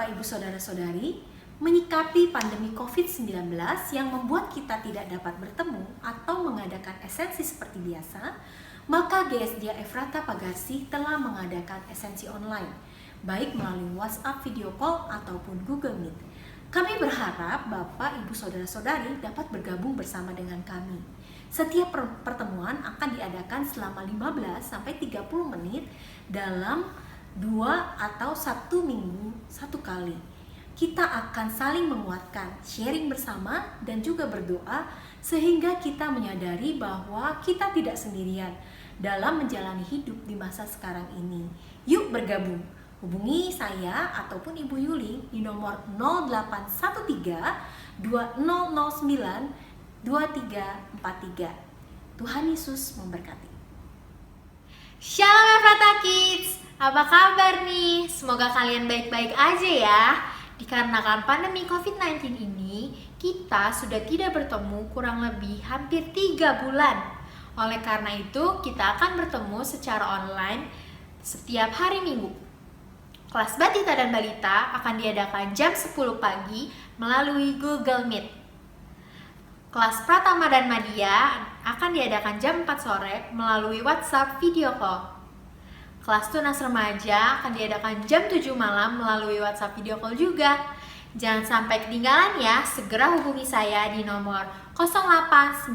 Bapak Ibu Saudara-saudari, menyikapi pandemi COVID-19 yang membuat kita tidak dapat bertemu atau mengadakan esensi seperti biasa, maka GSDA Efrata Pagarsi telah mengadakan esensi online, baik melalui WhatsApp video call ataupun Google Meet. Kami berharap Bapak, Ibu, Saudara-saudari dapat bergabung bersama dengan kami. Setiap pertemuan akan diadakan selama 15-30 menit dalam 2 atau 1 minggu 1 kali. Kita akan saling menguatkan, sharing bersama dan juga berdoa sehingga kita menyadari bahwa kita tidak sendirian dalam menjalani hidup di masa sekarang ini. Yuk bergabung. Hubungi saya ataupun Ibu Yuli di nomor 0813 2009 2343. Tuhan Yesus memberkati. Shalom Efrata Kids, apa kabar nih? Semoga kalian baik-baik aja ya. Dikarenakan pandemi COVID-19 ini, kita sudah tidak bertemu kurang lebih hampir 3 bulan. Oleh karena itu, kita akan bertemu secara online setiap hari Minggu. Kelas Batita dan Balita akan diadakan jam 10 pagi melalui Google Meet. Kelas Pratama dan Madya akan diadakan jam 4 sore melalui WhatsApp video call. Kelas Tunas Remaja akan diadakan jam 7 malam melalui WhatsApp video call juga. Jangan sampai ketinggalan ya, segera hubungi saya di nomor 0895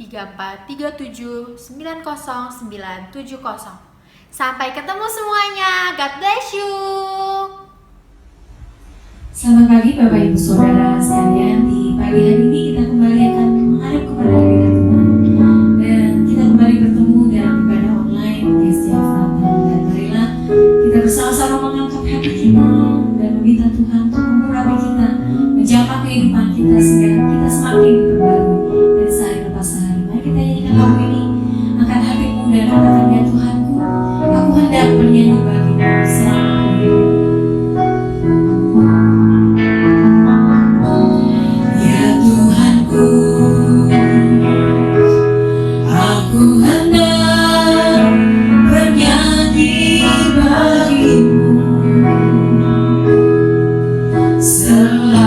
3437 90970. Sampai ketemu semuanya, God bless you. Selamat pagi Bapak Ibu Saudara sekalian. Di pagi hari ini kita kembali akan menghadap kepada hadirat Tuhan dan kita kembali bertemu dalam ibadah online GSDA Efrata. Dan marilah kita bersama-sama mengangkat hati kita dan meminta Tuhan untuk mengurapi kita, menjamah kehidupan kita sehingga kita semakin diperbarui dari sehari lepas sehari. Mari kita nyanyikan lagu ini, angkat hatimu dan katakan, ya Tuhanku, aku hendak bernyanyi bagimu selama hidup. Aku hendak bernyanyi bagimu selama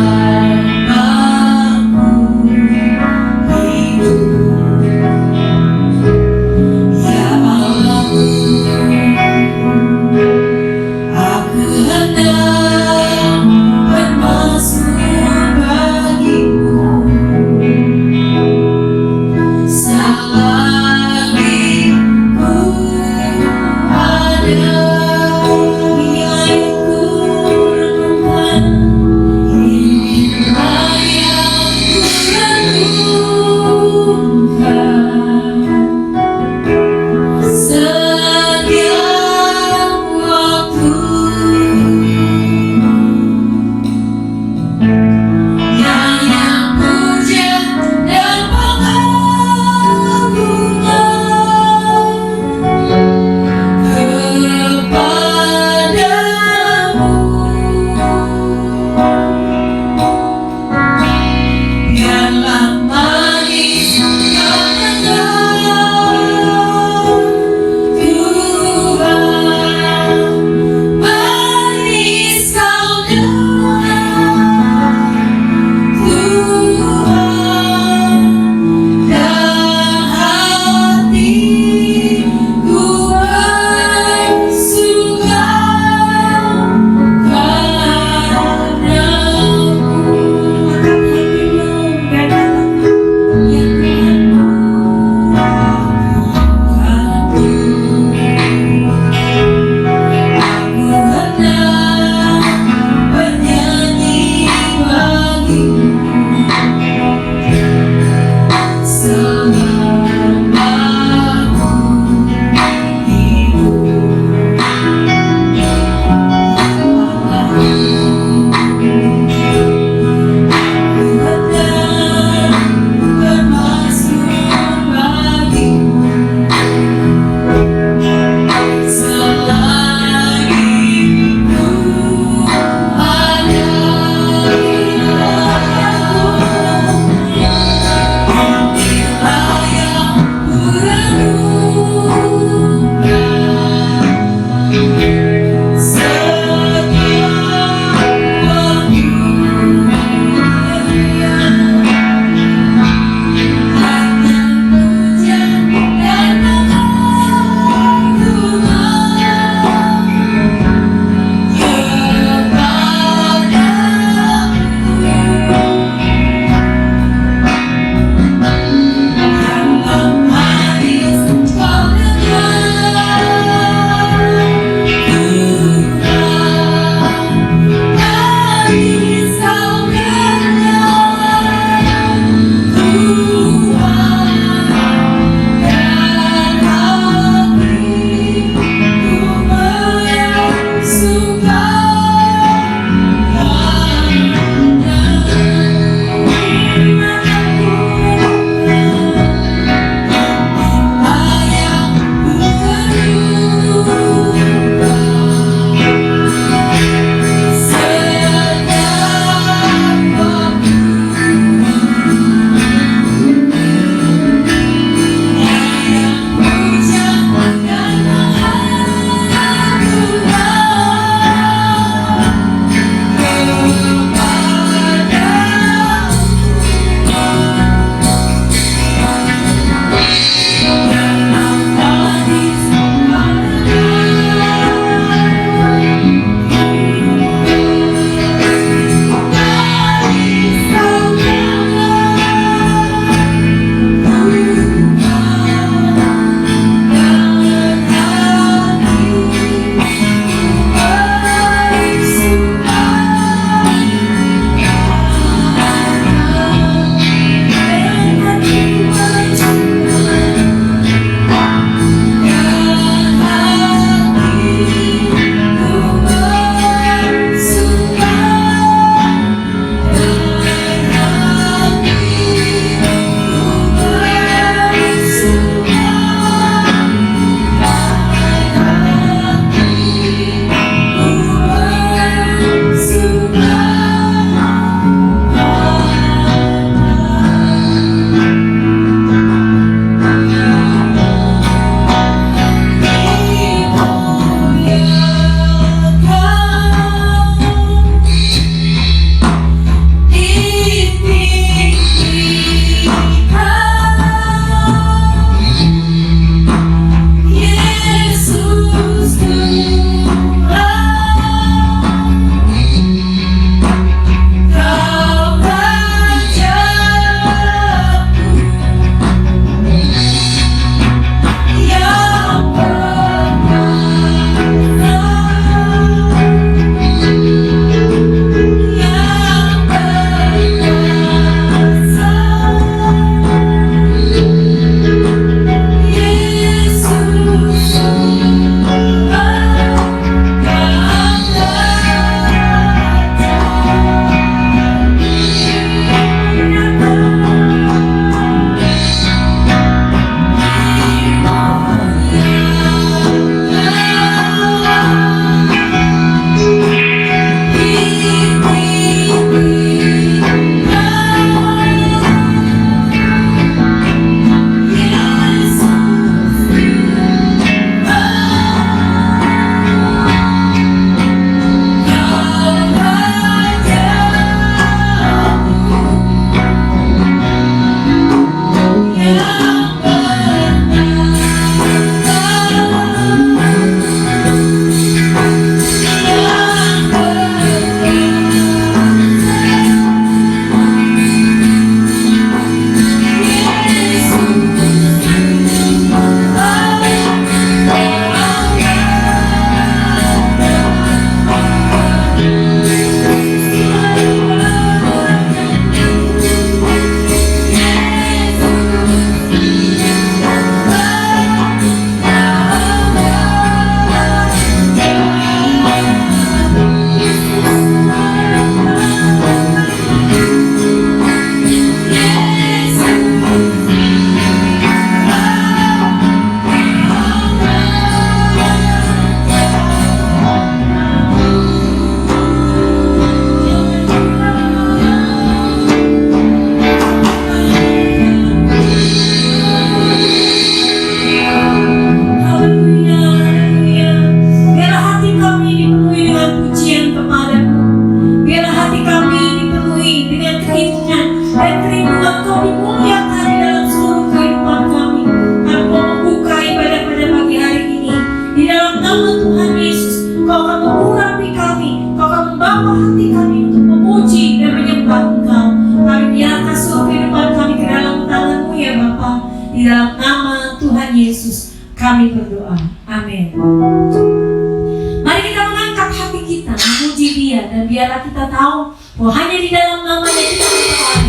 biarlah kita tahu bahwa hanya di dalam namanya kita beroleh.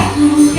Aku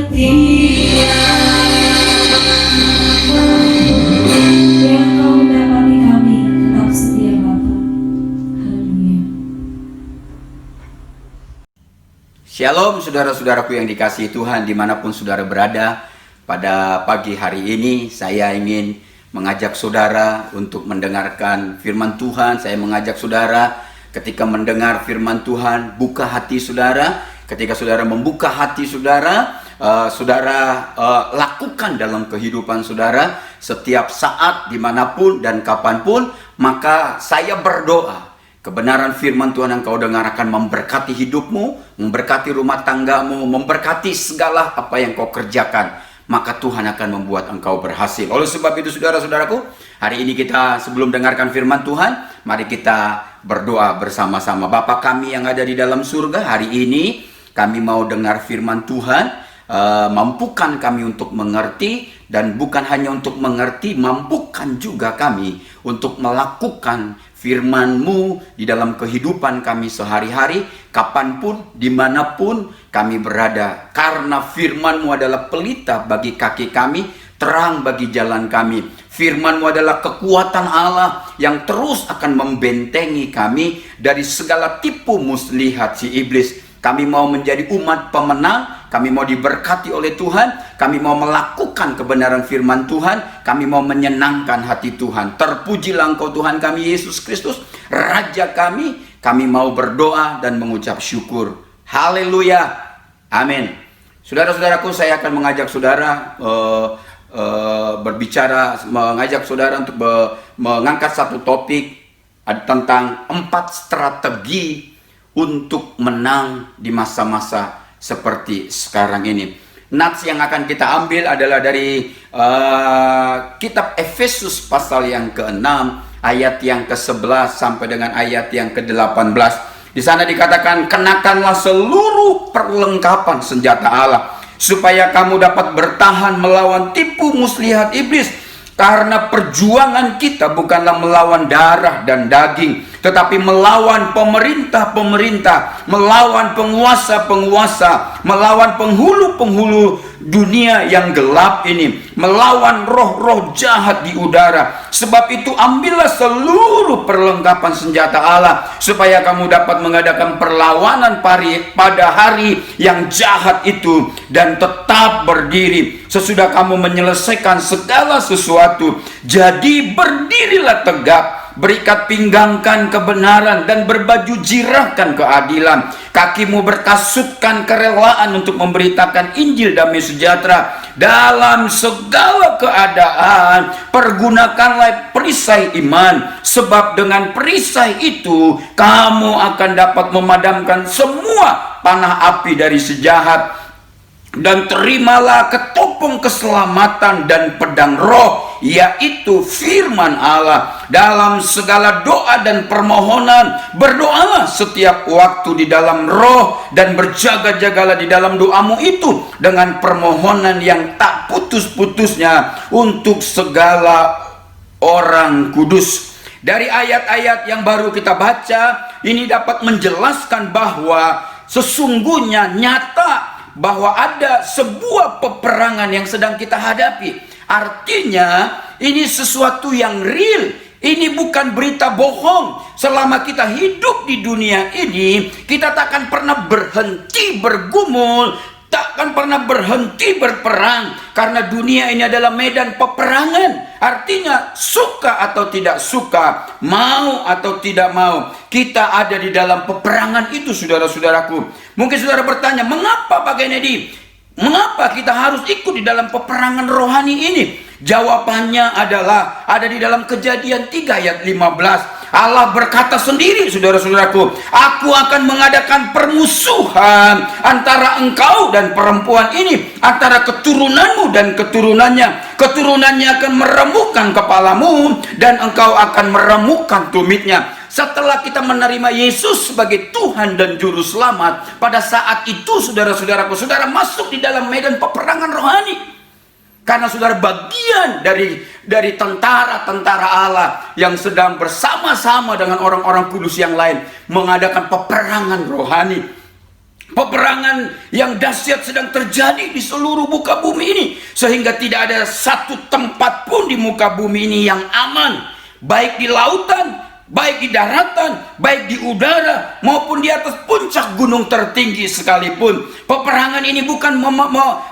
setia. Yang kau mendapati kami tetap setia Bapa. Haleluya. Shalom saudara-saudaraku yang dikasihi Tuhan dimanapun saudara berada. Pada pagi hari ini saya ingin mengajak saudara untuk mendengarkan firman Tuhan. Saya mengajak saudara ketika mendengar firman Tuhan, buka hati saudara. Ketika saudara membuka hati saudara, saudara lakukan dalam kehidupan saudara setiap saat, dimanapun dan kapanpun. Maka saya berdoa kebenaran firman Tuhan yang kau dengar akan memberkati hidupmu, memberkati rumah tanggamu, memberkati segala apa yang kau kerjakan. Maka Tuhan akan membuat engkau berhasil. Oleh sebab itu saudara-saudaraku, hari ini kita sebelum dengarkan firman Tuhan, mari kita berdoa bersama-sama. Bapa kami yang ada di dalam surga, hari ini kami mau dengar firman Tuhan. Mampukan kami untuk mengerti, dan bukan hanya untuk mengerti, mampukan juga kami untuk melakukan firman-Mu di dalam kehidupan kami sehari-hari, kapanpun, dimanapun kami berada. Karena firman-Mu adalah pelita bagi kaki kami, terang bagi jalan kami. Firman-Mu adalah kekuatan Allah yang terus akan membentengi kami dari segala tipu muslihat si iblis. Kami mau menjadi umat pemenang, kami mau diberkati oleh Tuhan, kami mau melakukan kebenaran firman Tuhan, kami mau menyenangkan hati Tuhan. Terpujilah Engkau Tuhan kami Yesus Kristus, Raja kami mau berdoa dan mengucap syukur. Haleluya, amin. Saudara-saudaraku, saya akan mengajak saudara mengajak saudara untuk mengangkat satu topik tentang 4 strategi untuk menang di masa-masa seperti sekarang ini. Nats yang akan kita ambil adalah dari kitab Efesus pasal yang ke-6 ayat yang ke-11 sampai dengan ayat yang ke-18. Di sana dikatakan, kenakanlah seluruh perlengkapan senjata Allah supaya kamu dapat bertahan melawan tipu muslihat iblis. Karena perjuangan kita bukanlah melawan darah dan daging, tetapi melawan pemerintah-pemerintah, melawan penguasa-penguasa, melawan penghulu-penghulu dunia yang gelap ini, melawan roh-roh jahat di udara. Sebab itu ambillah seluruh perlengkapan senjata Allah supaya kamu dapat mengadakan perlawanan pada hari yang jahat itu dan tetap berdiri sesudah kamu menyelesaikan segala sesuatu. Jadi berdirilah tegak, berikat pinggangkan kebenaran dan berbaju jirahkan keadilan. Kakimu berkasutkan kerelaan untuk memberitakan Injil damai sejahtera. Dalam segala keadaan pergunakanlah perisai iman, sebab dengan perisai itu kamu akan dapat memadamkan semua panah api dari si jahat. Dan terimalah ketopong keselamatan dan pedang roh, yaitu firman Allah. Dalam segala doa dan permohonan berdoalah setiap waktu di dalam roh, dan berjaga-jagalah di dalam doamu itu dengan permohonan yang tak putus-putusnya untuk segala orang kudus. Dari ayat-ayat yang baru kita baca ini dapat menjelaskan bahwa sesungguhnya nyata bahwa ada sebuah peperangan yang sedang kita hadapi. Artinya ini sesuatu yang real. Ini bukan berita bohong. Selama kita hidup di dunia ini, kita takkan pernah berhenti bergumul, takkan pernah berhenti berperang, karena dunia ini adalah medan peperangan. Artinya suka atau tidak suka, mau atau tidak mau, kita ada di dalam peperangan itu, saudara-saudaraku. Mungkin saudara bertanya, mengapa Pak Kennedy? Mengapa kita harus ikut di dalam peperangan rohani ini? Jawabannya adalah ada di dalam Kejadian 3 ayat 15. Allah berkata sendiri, saudara-saudaraku, aku akan mengadakan permusuhan antara engkau dan perempuan ini, antara keturunanmu dan keturunannya. Keturunannya akan meremukkan kepalamu dan engkau akan meremukkan tumitnya. Setelah kita menerima Yesus sebagai Tuhan dan Juru Selamat, pada saat itu saudara-saudaraku, saudara masuk di dalam medan peperangan rohani. Karena saudara bagian dari tentara-tentara Allah yang sedang bersama-sama dengan orang-orang kudus yang lain mengadakan peperangan rohani. Peperangan yang dahsyat sedang terjadi di seluruh muka bumi ini, sehingga tidak ada satu tempat pun di muka bumi ini yang aman, baik di lautan, baik di daratan, baik di udara, maupun di atas puncak gunung tertinggi sekalipun. Peperangan ini bukan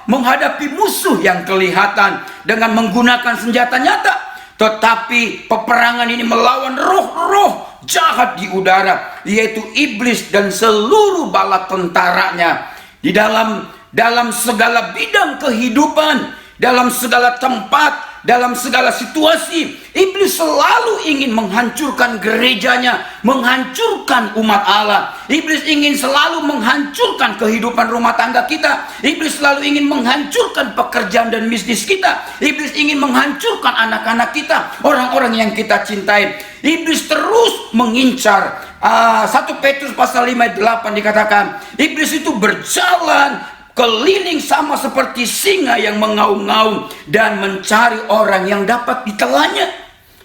menghadapi musuh yang kelihatan dengan menggunakan senjata nyata, tetapi peperangan ini melawan roh-roh jahat di udara, yaitu iblis dan seluruh bala tentaranya. Di dalam segala bidang kehidupan, dalam segala tempat, dalam segala situasi, iblis selalu ingin menghancurkan gerejanya, menghancurkan umat Allah. Iblis ingin selalu menghancurkan kehidupan rumah tangga kita. Iblis selalu ingin menghancurkan pekerjaan dan bisnis kita. Iblis ingin menghancurkan anak-anak kita, orang-orang yang kita cintai. Iblis terus mengincar. 1 Petrus pasal 5 ayat 8 dikatakan, iblis itu berjalan keliling sama seperti singa yang mengaum-ngaum dan mencari orang yang dapat ditelannya.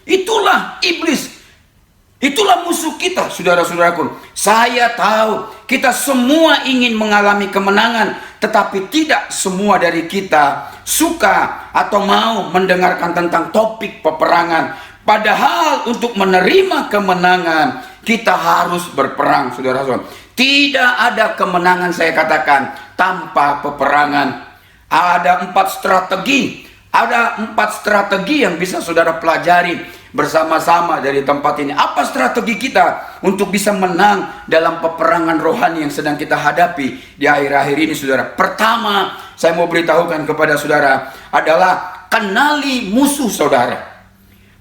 Itulah iblis. Itulah musuh kita, saudara-saudaraku. Saya tahu kita semua ingin mengalami kemenangan, tetapi tidak semua dari kita suka atau mau mendengarkan tentang topik peperangan. Padahal untuk menerima kemenangan, kita harus berperang, saudara-saudara. Tidak ada kemenangan, saya katakan, tanpa peperangan. Ada 4 strategi. Ada 4 strategi yang bisa saudara pelajari bersama-sama dari tempat ini. Apa strategi kita untuk bisa menang dalam peperangan rohani yang sedang kita hadapi di akhir-akhir ini, saudara? Pertama, saya mau beritahukan kepada saudara adalah kenali musuh saudara.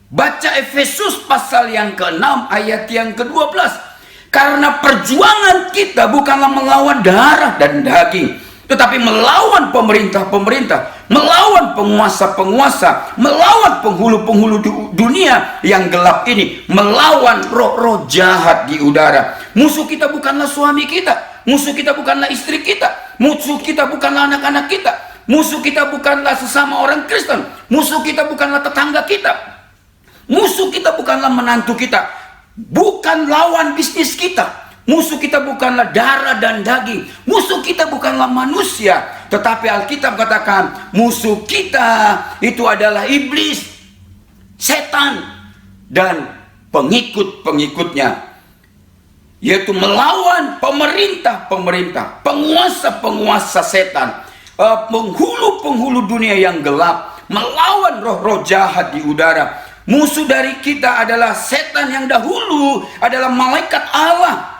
Baca Efesus pasal yang ke-6 ayat yang ke-12. Karena perjuangan kita bukanlah melawan darah dan daging, tetapi melawan pemerintah-pemerintah, melawan penguasa-penguasa, melawan penghulu-penghulu dunia yang gelap ini, melawan roh-roh jahat di udara. Musuh kita bukanlah suami kita, musuh kita bukanlah istri kita, musuh kita bukanlah anak-anak kita, musuh kita bukanlah sesama orang Kristen, musuh kita bukanlah tetangga kita, musuh kita bukanlah menantu kita, bukan lawan bisnis kita. Musuh kita bukanlah darah dan daging, musuh kita bukanlah manusia, tetapi Alkitab katakan musuh kita itu adalah iblis, setan, dan pengikut-pengikutnya, yaitu melawan pemerintah-pemerintah, penguasa-penguasa setan, penghulu-penghulu dunia yang gelap, melawan roh-roh jahat di udara. Musuh dari kita adalah setan yang dahulu adalah malaikat Allah.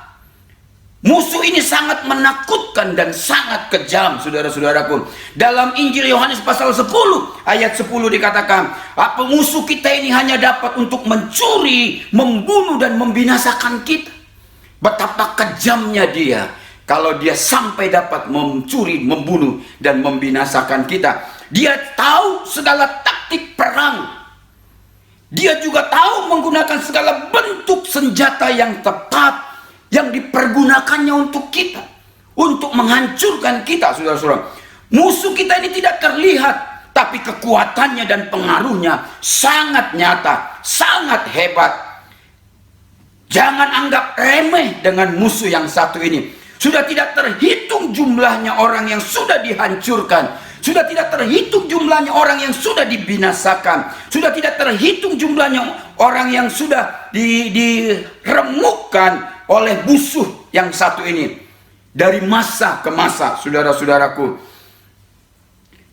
Musuh ini sangat menakutkan dan sangat kejam, saudara-saudaraku. Dalam Injil Yohanes pasal 10 ayat 10 dikatakan, apa musuh kita ini hanya dapat untuk mencuri, membunuh, dan membinasakan kita. Betapa kejamnya dia kalau dia sampai dapat mencuri, membunuh, dan membinasakan kita. Dia tahu segala taktik perang. Dia juga tahu menggunakan segala bentuk senjata yang tepat yang dipergunakannya untuk kita, untuk menghancurkan kita, saudara-saudara. Musuh kita ini tidak terlihat, tapi kekuatannya dan pengaruhnya sangat nyata, sangat hebat. Jangan anggap remeh dengan musuh yang satu ini. Sudah tidak terhitung jumlahnya orang yang sudah dihancurkan, sudah tidak terhitung jumlahnya orang yang sudah dibinasakan, sudah tidak terhitung jumlahnya orang yang sudah diremukkan oleh musuh yang satu ini. Dari masa ke masa, saudara-saudaraku,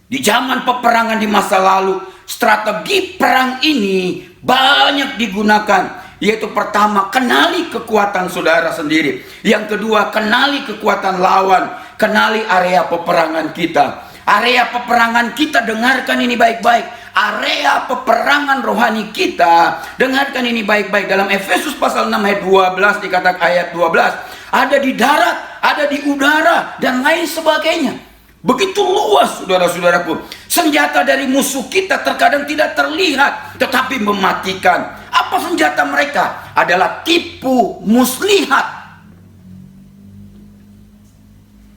di zaman peperangan di masa lalu, strategi perang ini banyak digunakan. Yaitu pertama, kenali kekuatan saudara sendiri. Yang kedua, kenali kekuatan lawan, kenali area peperangan kita. Area peperangan kita, dengarkan ini baik-baik. Area peperangan rohani kita, dengarkan ini baik-baik. Dalam Efesus pasal 6 ayat 12 dikatakan, ayat 12, ada di darat, ada di udara, dan lain sebagainya. Begitu luas, saudara-saudaraku. Senjata dari musuh kita terkadang tidak terlihat, tetapi mematikan. Apa senjata mereka? Adalah tipu muslihat.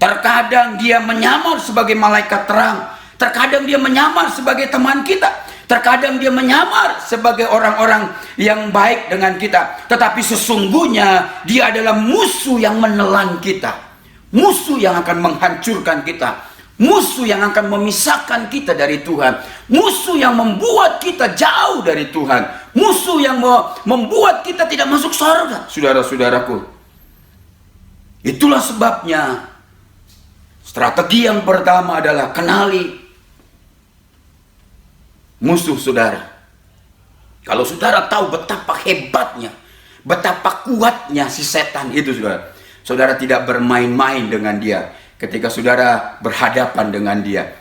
Terkadang dia menyamar sebagai malaikat terang, terkadang dia menyamar sebagai teman kita, terkadang dia menyamar sebagai orang-orang yang baik dengan kita, tetapi sesungguhnya dia adalah musuh yang menelan kita, musuh yang akan menghancurkan kita, musuh yang akan memisahkan kita dari Tuhan, musuh yang membuat kita jauh dari Tuhan, musuh yang membuat kita tidak masuk surga, saudara-saudaraku. Itulah sebabnya strategi yang pertama adalah kenali musuh saudara. Kalau saudara tahu betapa hebatnya, betapa kuatnya si setan itu, saudara tidak bermain-main dengan dia. Ketika saudara berhadapan dengan dia,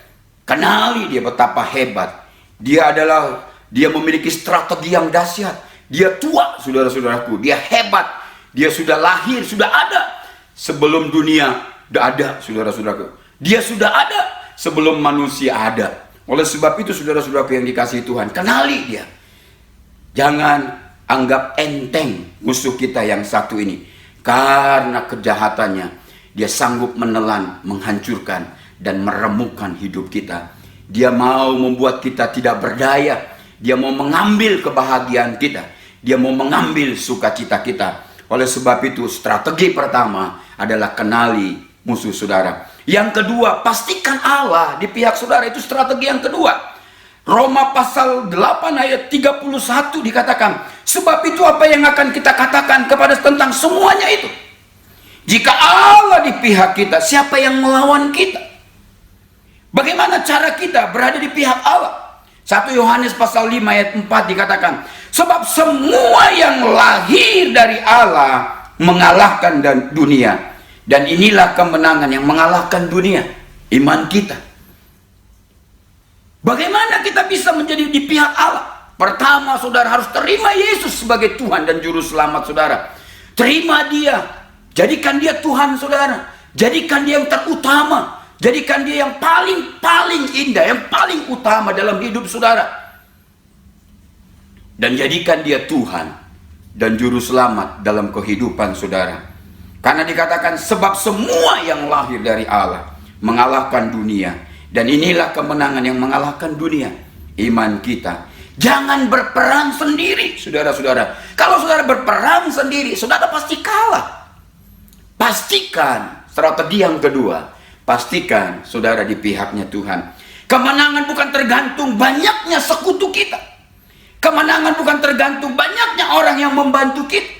kenali dia betapa hebat. Dia memiliki strategi yang dahsyat. Dia tua, saudara-saudaraku. Dia hebat. Dia sudah lahir, sudah ada sebelum dunia ada, saudara-saudaraku. Dia sudah ada sebelum manusia ada. Oleh sebab itu, saudara-saudaraku yang dikasihi Tuhan, kenali dia. Jangan anggap enteng musuh kita yang satu ini, karena kejahatannya dia sanggup menelan, menghancurkan, dan meremukkan hidup kita. Dia mau membuat kita tidak berdaya. Dia mau mengambil kebahagiaan kita. Dia mau mengambil sukacita kita. Oleh sebab itu, strategi pertama adalah kenali musuh saudara. Yang kedua, pastikan Allah di pihak saudara. Itu strategi yang kedua. Roma pasal 8 ayat 31 dikatakan, sebab itu apa yang akan kita katakan kepada tentang semuanya itu? Jika Allah di pihak kita, siapa yang melawan kita? Bagaimana cara kita berada di pihak Allah? 1 Yohanes pasal 5 ayat 4 dikatakan, sebab semua yang lahir dari Allah mengalahkan dunia. Dan inilah kemenangan yang mengalahkan dunia, iman kita. Bagaimana kita bisa menjadi di pihak Allah? Pertama, saudara harus terima Yesus sebagai Tuhan dan Juru Selamat saudara. Terima dia. Jadikan dia Tuhan saudara. Jadikan dia yang terutama. Jadikan dia yang paling indah, yang paling utama dalam hidup saudara. Dan jadikan dia Tuhan dan Juru Selamat dalam kehidupan saudara. Karena dikatakan sebab semua yang lahir dari Allah mengalahkan dunia. Dan inilah kemenangan yang mengalahkan dunia, iman kita. Jangan berperang sendiri, saudara-saudara. Kalau saudara berperang sendiri, saudara pasti kalah. Pastikan, strategi yang kedua, pastikan saudara di pihaknya Tuhan. Kemenangan bukan tergantung banyaknya sekutu kita. Kemenangan bukan tergantung banyaknya orang yang membantu kita.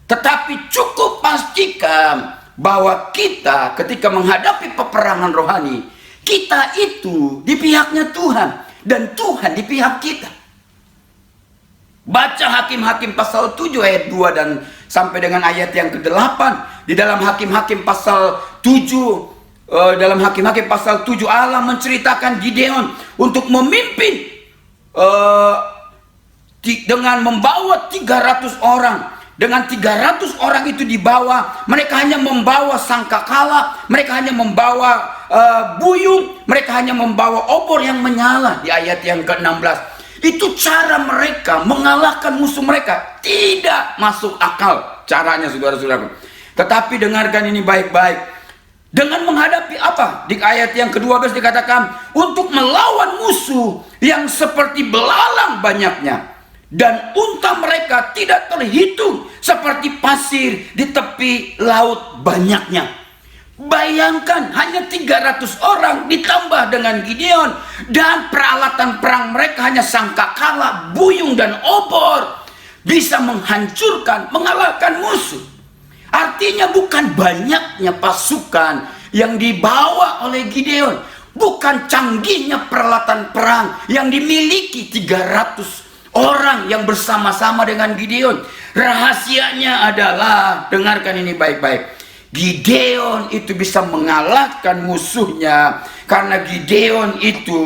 Tetapi cukup pastikan bahwa kita ketika menghadapi peperangan rohani, kita itu di pihaknya Tuhan dan Tuhan di pihak kita. Baca Hakim-Hakim pasal 7 ayat 2 dan sampai dengan ayat yang ke-8. Di dalam Hakim-Hakim pasal 7, dalam Hakim-Hakim pasal 7 Allah menceritakan Gideon untuk memimpin dengan membawa 300 orang. Dengan 300 orang itu dibawa, mereka hanya membawa sangkakala, mereka hanya membawa buyung, mereka hanya membawa obor yang menyala. Di ayat yang ke-16, itu cara mereka mengalahkan musuh mereka. Tidak masuk akal caranya, saudara-saudaraku. Tetapi dengarkan ini baik-baik. Dengan menghadapi apa? Di ayat yang ke-12 dikatakan, untuk melawan musuh yang seperti belalang banyaknya. Dan unta mereka tidak terhitung seperti pasir di tepi laut banyaknya. Bayangkan hanya 300 orang ditambah dengan Gideon. Dan peralatan perang mereka hanya sangkakala, buyung dan obor. Bisa menghancurkan, mengalahkan musuh. Artinya bukan banyaknya pasukan yang dibawa oleh Gideon. Bukan canggihnya peralatan perang yang dimiliki 300 orang yang bersama-sama dengan Gideon. Rahasianya adalah, dengarkan ini baik-baik, Gideon itu bisa mengalahkan musuhnya karena Gideon itu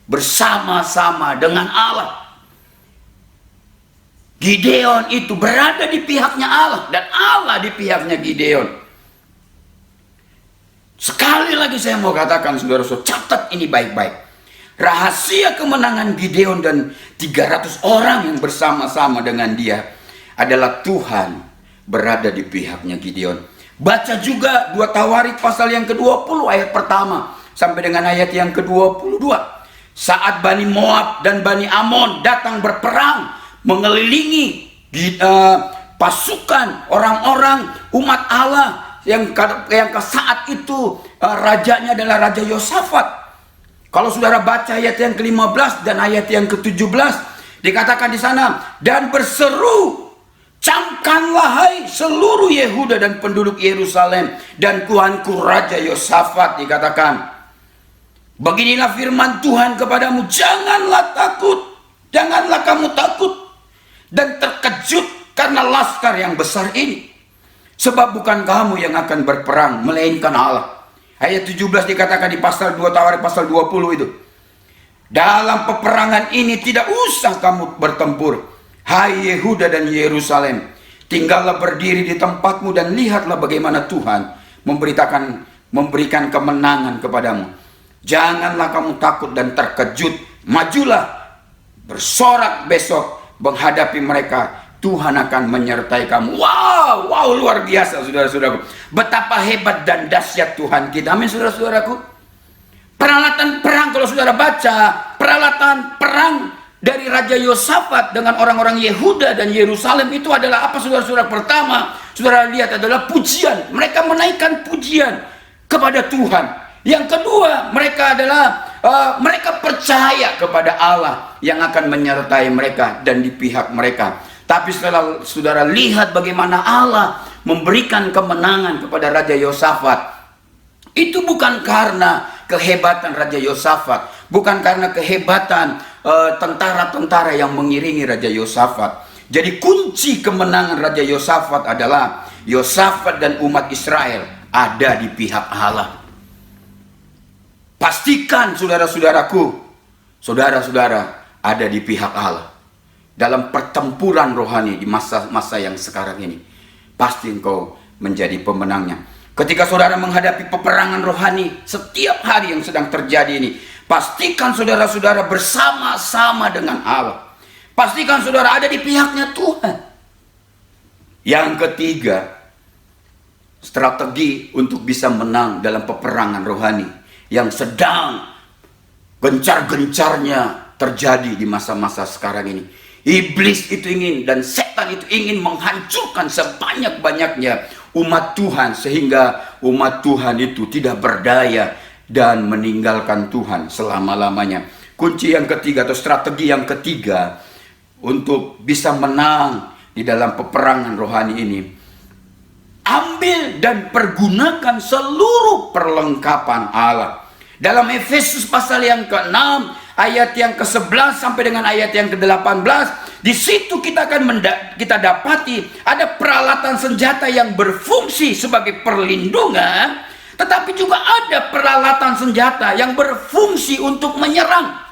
bersama-sama dengan Allah. Gideon itu berada di pihaknya Allah dan Allah di pihaknya Gideon. Sekali lagi saya mau katakan, saudara-saudara, catat ini baik-baik. Rahasia kemenangan Gideon dan 300 orang yang bersama-sama dengan dia adalah Tuhan berada di pihaknya Gideon. Baca juga 2 Tawarik pasal yang ke-20 ayat pertama sampai dengan ayat yang ke-22. Saat Bani Moab dan Bani Amon datang berperang mengelilingi pasukan orang-orang umat Allah yang ke saat itu rajanya adalah Raja Yosafat. Kalau saudara baca ayat yang ke-15 dan ayat yang ke-17, dikatakan di sana, dan berseru, camkanlah hai seluruh Yehuda dan penduduk Yerusalem dan Tuanku Raja Yosafat, dikatakan, beginilah firman Tuhan kepadamu, janganlah takut, janganlah kamu takut dan terkejut karena laskar yang besar ini. Sebab bukan kamu yang akan berperang, melainkan Allah. Ayat 17 dikatakan di pasal 2 Tawarikh pasal 20 itu. Dalam peperangan ini tidak usah kamu bertempur, hai Yehuda dan Yerusalem. Tinggallah berdiri di tempatmu dan lihatlah bagaimana Tuhan memberikan kemenangan kepadamu. Janganlah kamu takut dan terkejut. Majulah, bersorak besok menghadapi mereka. Tuhan akan menyertai kamu. Wow, luar biasa saudara-saudaraku. Betapa hebat dan dahsyat Tuhan kita. Amin saudara-saudaraku. Peralatan perang, kalau saudara baca, peralatan perang dari Raja Yosafat dengan orang-orang Yehuda dan Yerusalem itu adalah apa saudara-saudara? Pertama, saudara lihat adalah pujian. Mereka menaikkan pujian kepada Tuhan. Yang kedua, mereka percaya kepada Allah yang akan menyertai mereka dan di pihak mereka. Tapi setelah saudara lihat bagaimana Allah memberikan kemenangan kepada Raja Yosafat, itu bukan karena kehebatan Raja Yosafat, bukan karena kehebatan tentara-tentara yang mengiringi Raja Yosafat. Jadi kunci kemenangan Raja Yosafat adalah Yosafat dan umat Israel ada di pihak Allah. Pastikan saudara-saudaraku, saudara-saudara ada di pihak Allah. Dalam pertempuran rohani di masa-masa yang sekarang ini, pasti engkau menjadi pemenangnya. Ketika saudara menghadapi peperangan rohani setiap hari yang sedang terjadi ini, pastikan saudara-saudara bersama-sama dengan Allah. Pastikan saudara ada di pihaknya Tuhan. Yang ketiga, strategi untuk bisa menang dalam peperangan rohani yang sedang gencar-gencarnya terjadi di masa-masa sekarang ini. Iblis itu ingin dan setan itu ingin menghancurkan sebanyak-banyaknya umat Tuhan, sehingga umat Tuhan itu tidak berdaya dan meninggalkan Tuhan selama-lamanya. Kunci yang ketiga atau strategi yang ketiga untuk bisa menang di dalam peperangan rohani ini, ambil dan pergunakan seluruh perlengkapan Allah. Dalam Efesus pasal yang ke-6 ayat yang ke-11 sampai dengan ayat yang ke-18, di situ kita akan kita dapati ada peralatan senjata yang berfungsi sebagai perlindungan, tetapi juga ada peralatan senjata yang berfungsi untuk menyerang.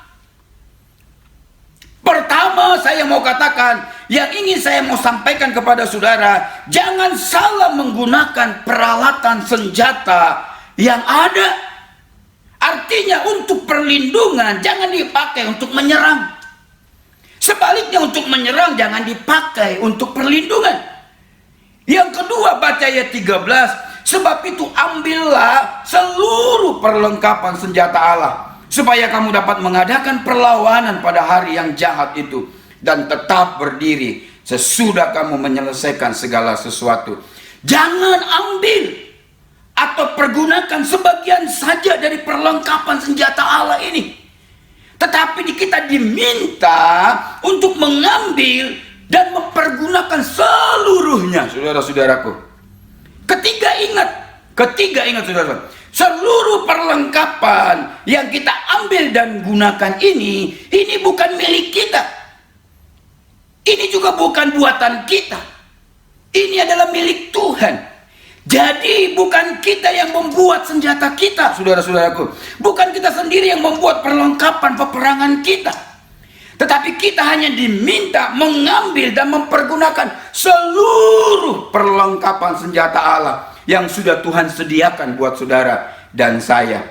Pertama, saya mau katakan, yang ingin saya mau sampaikan kepada saudara, jangan salah menggunakan peralatan senjata yang ada. Artinya untuk perlindungan jangan dipakai untuk menyerang. Sebaliknya untuk menyerang jangan dipakai untuk perlindungan. Yang kedua, baca ayat 13. Sebab itu ambillah seluruh perlengkapan senjata Allah, supaya kamu dapat mengadakan perlawanan pada hari yang jahat itu, dan tetap berdiri sesudah kamu menyelesaikan segala sesuatu. Jangan ambil atau pergunakan sebagian saja dari perlengkapan senjata Allah ini, tetapi kita diminta untuk mengambil dan mempergunakan seluruhnya, saudara-saudaraku. Ketiga ingat saudara, seluruh perlengkapan yang kita ambil dan gunakan ini bukan milik kita. Ini juga bukan buatan kita. Ini adalah milik Tuhan. Jadi bukan kita yang membuat senjata kita, saudara-saudaraku. Bukan kita sendiri yang membuat perlengkapan peperangan kita. Tetapi kita hanya diminta mengambil dan mempergunakan seluruh perlengkapan senjata Allah yang sudah Tuhan sediakan buat saudara dan saya.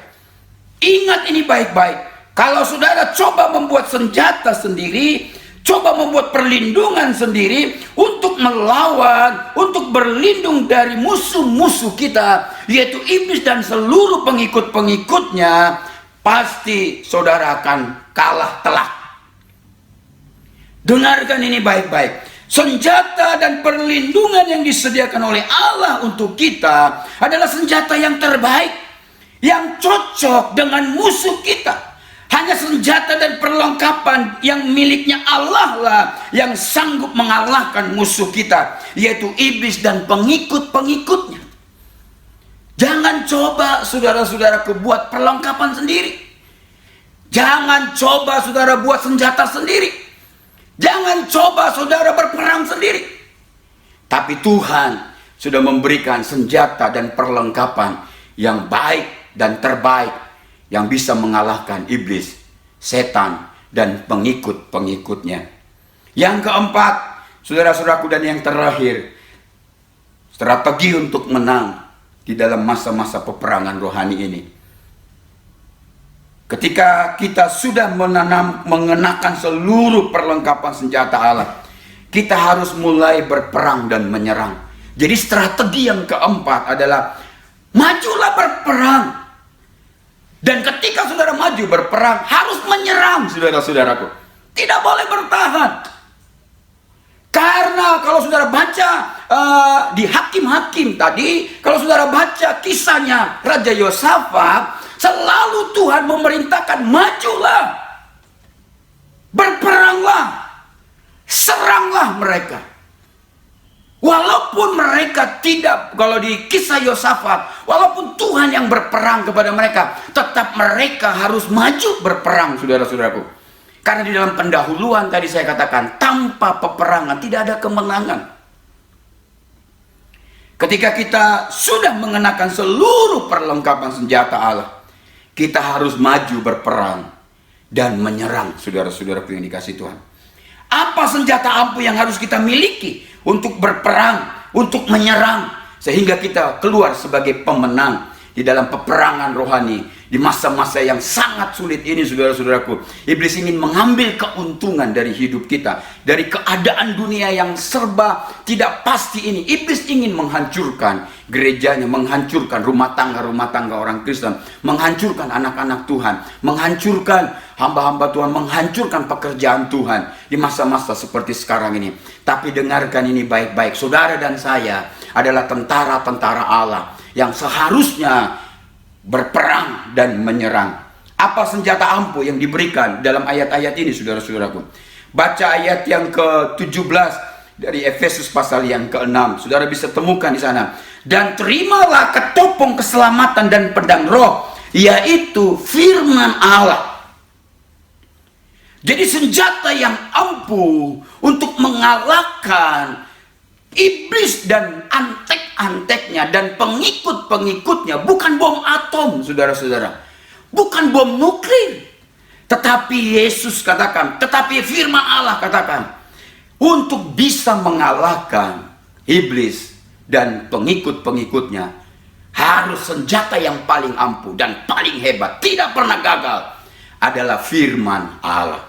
Ingat ini baik-baik. Kalau saudara coba membuat senjata sendiri, coba membuat perlindungan sendiri untuk melawan, untuk berlindung dari musuh-musuh kita, yaitu iblis dan seluruh pengikut-pengikutnya, pasti saudara akan kalah telak. Dengarkan ini baik-baik. Senjata dan perlindungan yang disediakan oleh Allah untuk kita adalah senjata yang terbaik, yang cocok dengan musuh kita. Hanya senjata dan perlengkapan yang miliknya Allah lah yang sanggup mengalahkan musuh kita, yaitu iblis dan pengikut-pengikutnya. Jangan coba saudara-saudaraku buat perlengkapan sendiri. Jangan coba saudara buat senjata sendiri. Jangan coba saudara berperang sendiri. Tapi Tuhan sudah memberikan senjata dan perlengkapan yang baik dan terbaik yang bisa mengalahkan iblis, setan, dan pengikut-pengikutnya. Yang keempat, saudara-saudaraku, dan yang terakhir, strategi untuk menang di dalam masa-masa peperangan rohani ini. Ketika kita sudah mengenakan seluruh perlengkapan senjata Allah, kita harus mulai berperang dan menyerang. Jadi strategi yang keempat adalah majulah berperang. Dan ketika saudara maju berperang, harus menyerang, saudara-saudaraku. Tidak boleh bertahan. Karena kalau saudara baca di Hakim-Hakim tadi, kalau saudara baca kisahnya Raja Yosafat, selalu Tuhan memerintahkan majulah, berperanglah, seranglah mereka. Walaupun mereka tidak, kalau di kisah Yosafat, walaupun Tuhan yang berperang kepada mereka, tetap mereka harus maju berperang, saudara-saudaraku. Karena di dalam pendahuluan tadi saya katakan, tanpa peperangan tidak ada kemenangan. Ketika kita sudah mengenakan seluruh perlengkapan senjata Allah, kita harus maju berperang dan menyerang, saudara-saudaraku yang dikasihi Tuhan. Apa senjata ampuh yang harus kita miliki untuk berperang, untuk menyerang, sehingga kita keluar sebagai pemenang di dalam peperangan rohani di masa-masa yang sangat sulit ini, saudara-saudaraku. Iblis ingin mengambil keuntungan dari hidup kita, dari keadaan dunia yang serba tidak pasti ini. Iblis ingin menghancurkan gerejanya, menghancurkan rumah tangga orang Kristen, menghancurkan anak-anak Tuhan, menghancurkan hamba-hamba Tuhan, menghancurkan pekerjaan Tuhan di masa-masa seperti sekarang ini. Tapi dengarkan ini baik-baik, saudara dan saya adalah tentara-tentara Allah yang seharusnya berperang dan menyerang. Apa senjata ampuh yang diberikan dalam ayat-ayat ini, saudara-saudaraku? Baca ayat yang ke-17 dari Efesus pasal yang ke-6. Saudara bisa temukan di sana. Dan terimalah ketopong keselamatan dan pedang roh, yaitu firman Allah. Jadi senjata yang ampuh untuk mengalahkan iblis dan antek-anteknya dan pengikut-pengikutnya bukan bom atom, saudara-saudara. Bukan bom nuklir. Tetapi Yesus katakan, tetapi firman Allah katakan, untuk bisa mengalahkan iblis dan pengikut-pengikutnya, harus senjata yang paling ampuh dan paling hebat, tidak pernah gagal, adalah firman Allah.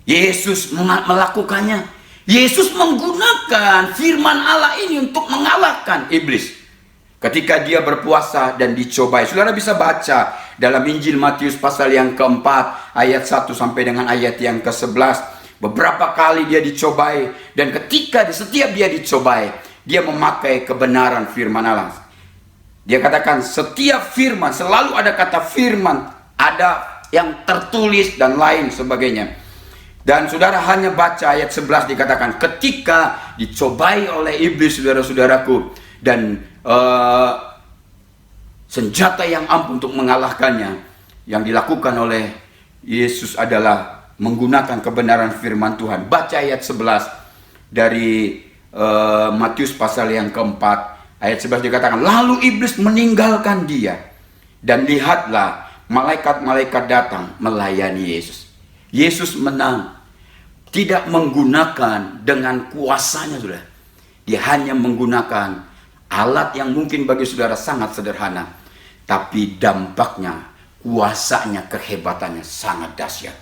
Yesus melakukannya. Yesus menggunakan firman Allah ini untuk mengalahkan iblis. Ketika dia berpuasa dan dicobai. Saudara bisa baca dalam Injil Matius pasal yang keempat, ayat 1 sampai dengan ayat yang ke-11. Beberapa kali dia dicobai. Dan ketika setiap dia dicobai, dia memakai kebenaran firman Allah. Dia katakan setiap firman, selalu ada kata firman, ada yang tertulis dan lain sebagainya. Dan saudara hanya baca ayat 11, dikatakan ketika dicobai oleh iblis, saudara-saudaraku, dan senjata yang ampuh untuk mengalahkannya yang dilakukan oleh Yesus adalah menggunakan kebenaran firman Tuhan. Baca ayat 11 dari Matius pasal yang keempat, ayat 11 dikatakan, lalu iblis meninggalkan dia, dan lihatlah malaikat-malaikat datang melayani Yesus. Yesus menang, tidak menggunakan dengan kuasanya, saudara. Dia hanya menggunakan alat yang mungkin bagi saudara sangat sederhana, tapi dampaknya, kuasanya, kehebatannya sangat dahsyat.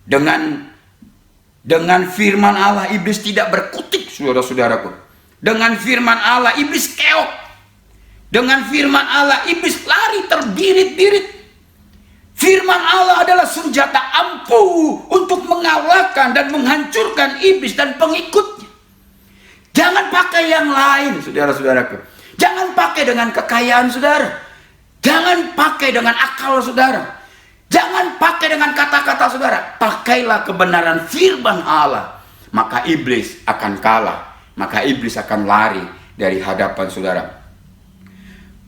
Dengan firman Allah, iblis tidak berkutik, saudara-saudaraku. Dengan firman Allah, iblis keok. Dengan firman Allah, iblis lari terbirit-birit. Firman Allah adalah senjata ampuh untuk mengalahkan dan menghancurkan iblis dan pengikutnya. Jangan pakai yang lain, saudara-saudaraku. Jangan pakai dengan kekayaan saudara. Jangan pakai dengan akal saudara. Jangan pakai dengan kata-kata saudara. Pakailah kebenaran firman Allah. Maka iblis akan kalah. Maka iblis akan lari dari hadapan saudara.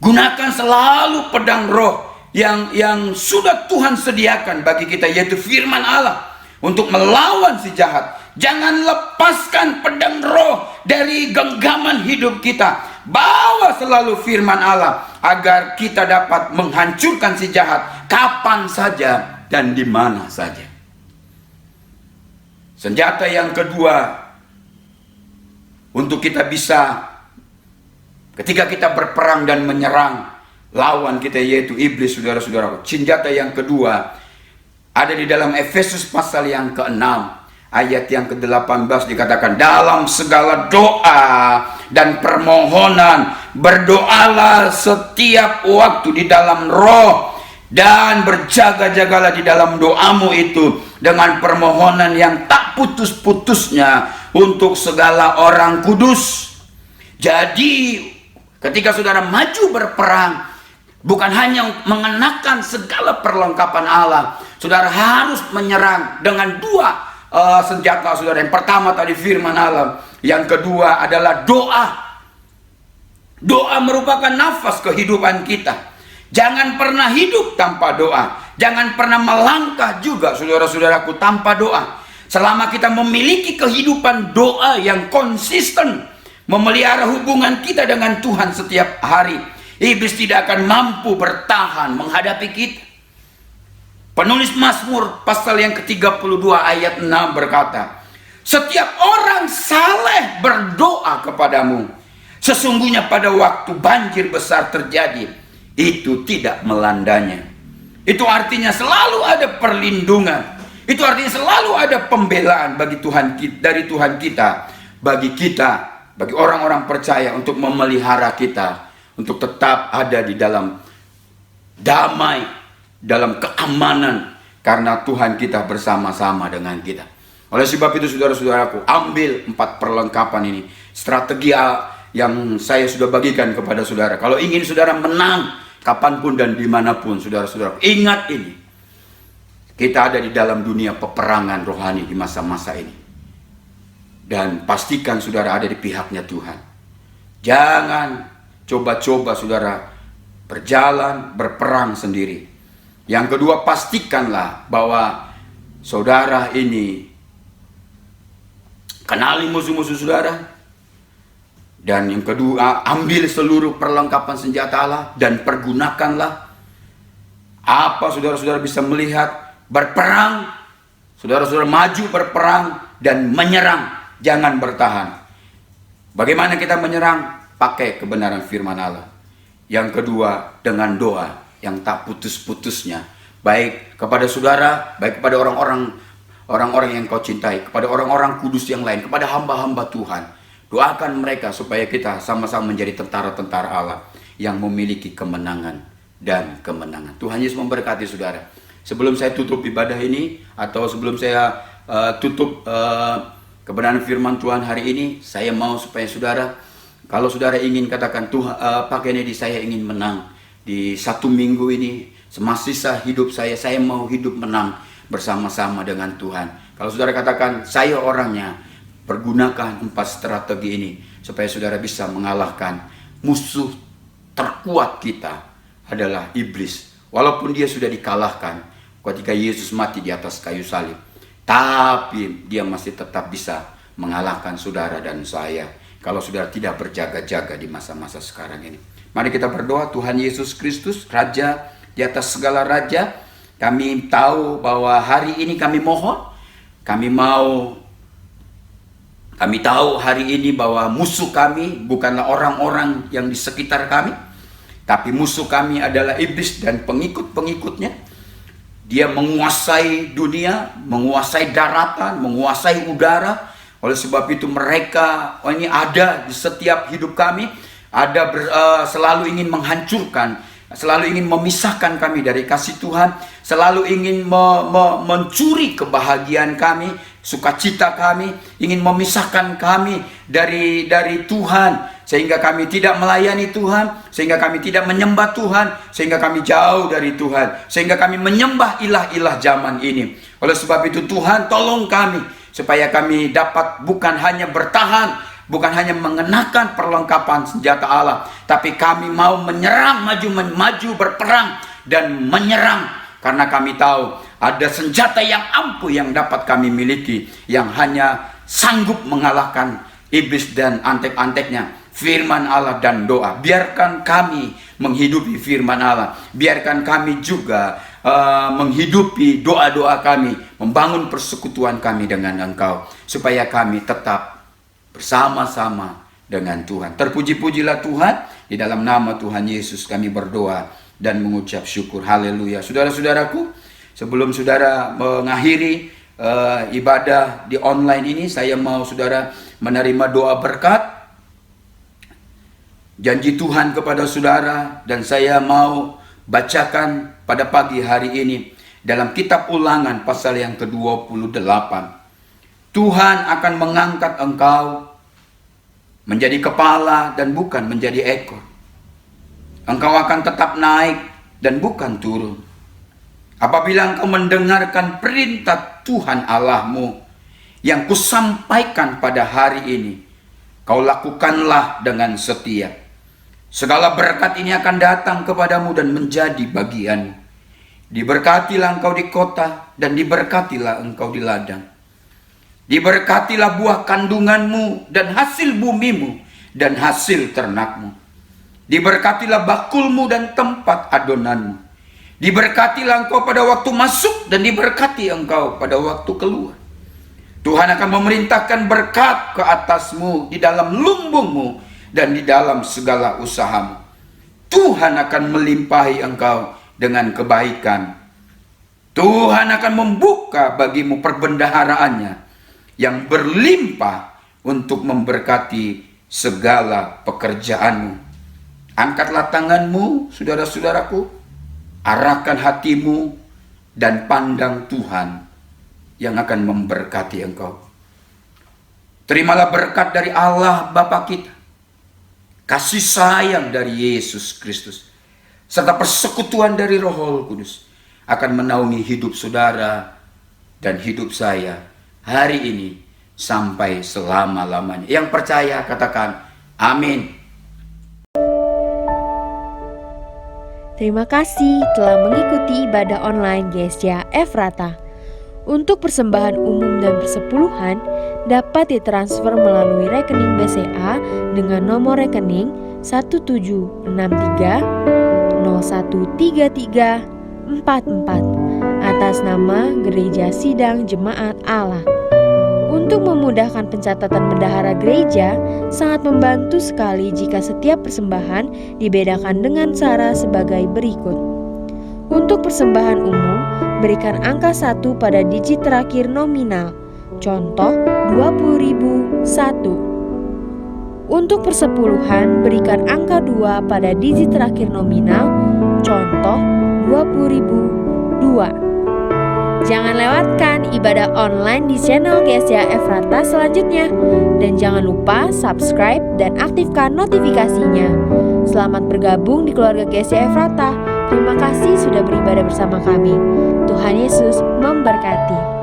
Gunakan selalu pedang roh yang sudah Tuhan sediakan bagi kita, yaitu firman Allah, untuk melawan si jahat. Jangan lepaskan pedang roh dari genggaman hidup kita. Bawa selalu firman Allah agar kita dapat menghancurkan si jahat kapan saja dan di mana saja. Senjata yang kedua untuk kita bisa, ketika kita berperang dan menyerang lawan kita yaitu iblis, saudara-saudara. Senjata yang kedua ada di dalam Efesus pasal yang ke-6 ayat yang ke-18, dikatakan, dalam segala doa dan permohonan berdoalah setiap waktu di dalam roh, dan berjaga-jagalah di dalam doamu itu dengan permohonan yang tak putus-putusnya untuk segala orang kudus. Jadi ketika saudara maju berperang, bukan hanya mengenakan segala perlengkapan Allah, saudara harus menyerang dengan dua senjata saudara. Yang pertama tadi firman Allah, yang kedua adalah doa. Doa merupakan nafas kehidupan kita. Jangan pernah hidup tanpa doa. Jangan pernah melangkah juga, saudara-saudaraku, tanpa doa. Selama kita memiliki kehidupan doa yang konsisten, memelihara hubungan kita dengan Tuhan setiap hari, iblis tidak akan mampu bertahan menghadapi kita. Penulis Mazmur pasal yang ke-32 ayat 6 berkata, setiap orang saleh berdoa kepadamu, sesungguhnya pada waktu banjir besar terjadi, itu tidak melandanya. Itu artinya selalu ada perlindungan. Itu artinya selalu ada pembelaan bagi Tuhan, dari Tuhan kita, bagi orang-orang percaya, untuk memelihara kita, untuk tetap ada di dalam damai, dalam keamanan, karena Tuhan kita bersama-sama dengan kita. Oleh sebab itu, saudara-saudaraku, ambil 4 perlengkapan ini, strategi yang saya sudah bagikan kepada saudara. Kalau ingin saudara menang kapanpun dan dimanapun, saudara-saudaraku, ingat ini, kita ada di dalam dunia peperangan rohani di masa-masa ini. Dan pastikan saudara ada di pihaknya Tuhan. Jangan coba-coba saudara berjalan, berperang sendiri. Yang kedua, pastikanlah bahwa saudara ini kenali musuh-musuh saudara. Dan yang kedua, ambil seluruh perlengkapan senjata Allah dan pergunakanlah. Apa saudara-saudara bisa melihat? Berperang, saudara-saudara maju berperang dan menyerang, jangan bertahan. Bagaimana kita menyerang? Pakai kebenaran firman Allah. Yang kedua, dengan doa yang tak putus-putusnya, baik kepada saudara, baik kepada orang-orang yang kau cintai, kepada orang-orang kudus yang lain, kepada hamba-hamba Tuhan. Doakan mereka supaya kita sama-sama menjadi tentara-tentara Allah yang memiliki kemenangan dan kemenangan. Tuhan Yesus memberkati saudara. Sebelum saya tutup ibadah ini, atau sebelum saya tutup kebenaran firman Tuhan hari ini, saya mau supaya saudara, kalau saudara ingin katakan, Tuhan, Pak Kennedy, saya ingin menang di 1 minggu ini, semasa hidup saya mau hidup menang bersama-sama dengan Tuhan. Kalau saudara katakan, saya orangnya, pergunakan 4 strategi ini supaya saudara bisa mengalahkan musuh terkuat kita adalah iblis. Walaupun dia sudah dikalahkan ketika Yesus mati di atas kayu salib, tapi dia masih tetap bisa mengalahkan saudara dan saya kalau saudara tidak berjaga-jaga di masa-masa sekarang ini. Mari kita berdoa. Tuhan Yesus Kristus, Raja di atas segala raja, kami tahu bahwa hari ini kami mohon, kami tahu hari ini bahwa musuh kami bukanlah orang-orang yang di sekitar kami, tapi musuh kami adalah iblis dan pengikut-pengikutnya. Dia menguasai dunia, menguasai daratan, menguasai udara. Oleh sebab itu mereka ini ada di setiap hidup kami, selalu ingin menghancurkan selalu ingin memisahkan kami dari kasih Tuhan, selalu ingin mencuri kebahagiaan kami, sukacita kami, ingin memisahkan kami dari Tuhan, sehingga kami tidak melayani Tuhan, sehingga kami tidak menyembah Tuhan, sehingga kami jauh dari Tuhan, sehingga kami menyembah ilah-ilah zaman ini. Oleh sebab itu Tuhan, tolong kami supaya kami dapat bukan hanya bertahan, bukan hanya mengenakan perlengkapan senjata Allah, tapi kami mau menyerang, maju berperang dan menyerang, karena kami tahu ada senjata yang ampuh yang dapat kami miliki, yang hanya sanggup mengalahkan iblis dan antek-anteknya, firman Allah dan doa. Biarkan kami menghidupi firman Allah, biarkan kami juga menghidupi doa-doa kami, membangun persekutuan kami dengan Engkau, supaya kami tetap bersama-sama dengan Tuhan. Terpuji-pujilah Tuhan. Di dalam nama Tuhan Yesus kami berdoa dan mengucap syukur. Haleluya. Saudara-saudaraku, sebelum saudara mengakhiri ibadah di online ini, saya mau saudara menerima doa berkat, janji Tuhan kepada saudara, dan saya mau bacakan pada pagi hari ini dalam kitab Ulangan pasal yang ke-28. Tuhan akan mengangkat engkau menjadi kepala dan bukan menjadi ekor. Engkau akan tetap naik dan bukan turun. Apabila engkau mendengarkan perintah Tuhan Allahmu yang kusampaikan pada hari ini, kau lakukanlah dengan setia. Segala berkat ini akan datang kepadamu dan menjadi bagianmu. Diberkatilah engkau di kota dan diberkatilah engkau di ladang. Diberkatilah buah kandunganmu dan hasil bumimu dan hasil ternakmu. Diberkatilah bakulmu dan tempat adonanmu. Diberkatilah engkau pada waktu masuk dan diberkati engkau pada waktu keluar. Tuhan akan memerintahkan berkat ke atasmu di dalam lumbungmu dan di dalam segala usahamu. Tuhan akan melimpahi engkau dengan kebaikan. Tuhan akan membuka bagimu perbendaharaannya yang berlimpah untuk memberkati segala pekerjaanmu. Angkatlah tanganmu, saudara-saudaraku, arahkan hatimu dan pandang Tuhan yang akan memberkati engkau. Terimalah berkat dari Allah Bapa kita, kasih sayang dari Yesus Kristus, serta persekutuan dari Roh Kudus akan menaungi hidup saudara dan hidup saya hari ini sampai selama-lamanya. Yang percaya katakan amin. Terima kasih telah mengikuti ibadah online GSJ Efrata. Untuk persembahan umum dan persepuluhan dapat ditransfer melalui rekening BCA dengan nomor rekening 1763013344 atas nama Gereja Sidang Jemaat Allah. Untuk memudahkan pencatatan bendahara gereja, sangat membantu sekali jika setiap persembahan dibedakan dengan cara sebagai berikut. Untuk persembahan umum, berikan angka 1 pada digit terakhir nominal. Contoh 20.001. Untuk persepuluhan, berikan angka 2 pada digit terakhir nominal. Contoh 20.002. Jangan lewatkan ibadah online di channel GSJ Efrata selanjutnya. Dan jangan lupa subscribe dan aktifkan notifikasinya. Selamat bergabung di keluarga GSJ Efrata. Terima kasih sudah beribadah bersama kami. Tuhan Yesus memberkati.